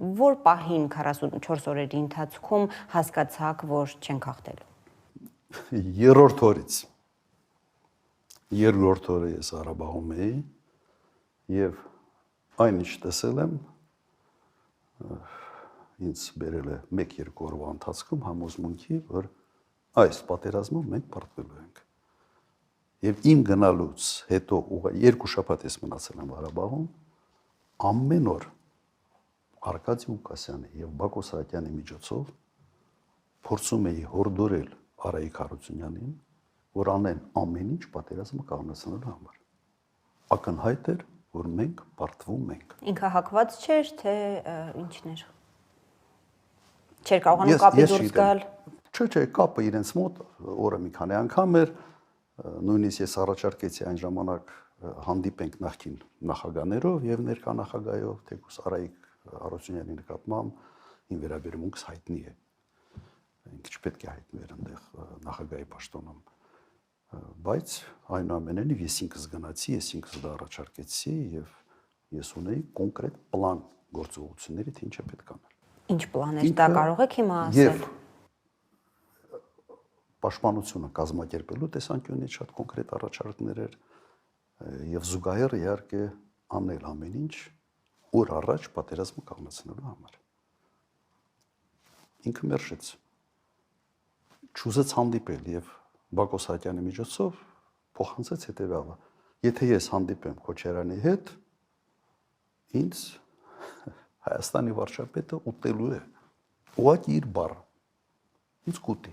Որ պահին 44 օրերի ընթացքում հասկացաք, որ չենք հաղթելու։ Երրորդ օրից։ Երրորդ օրը ես Ղարաբաղում էի եւ այն ինչ տեսել եմ ինձ բերել է 1-2 օրվա ընթացքում համոզմունքի, որ այս պատերազմում մենք պարտվելու ենք։ Եվ իմ գնալուց հետո 2 շաբաթ ես մնացել եմ Ղարաբաղում, ամեն օր Արկադի Ղուկասյանի եւ Բակո Սահակյանի միջոցով փորձում էի հորդորել Արայիկ Հարությունյանին, որ անեն ամեն ինչ պատերազմը կանգնեցնելու համար։ Ակնհայտ էր, որ մենք պարտվում ենք։ Ինքը հակված չէր, թե ինչն էր։ Չէր կարողանում կապի դուրս գալ։ Չէ, կապը իրենց մոտ օրը մի քանի անգամ էր, նույնիսկ ես առաջարկեցի այն ժամանակ հանդիպենք նախկին նախագաներով եւ ներկա նախագահով, թեկուզ Արայիկ Հարությունյանի նկատմամբ ին վերաբերմունքս հայտնի է։ Ինքը չպետք է հայտնի էր այնտեղ նախագահի պաշտոնում։ Բայց այնուամենայնիվ ես ինքս գնացի, ես ինքս դա առաջարկեցի եւ ես ունեի կոնկրետ պլան գործողությունների, թե ինչ է պետք անել։ Ինչ պլան էր, դա կարող եք հիմա ասել։ Պաշտպանությունը կազմակերպելու տեսանկյունից շատ կոնկրետ առաջարկներ էր եւ զուգահեռ իհարկե անել ամեն ինչ օր առաջ պատերազմը կանգնեցնելու համար։ Ինքը մերժեց։ Չուզեց հանդիպել եւ Բակո Սահակյանի միջոցով փոխանցեց հետեւյալը. եթե ես հանդիպեմ Քոչարյանի հետ, ինձ Հայաստանի վարչապետը ուտելու է։ Ուղղակի իր բառը։ Ինձ կուտի։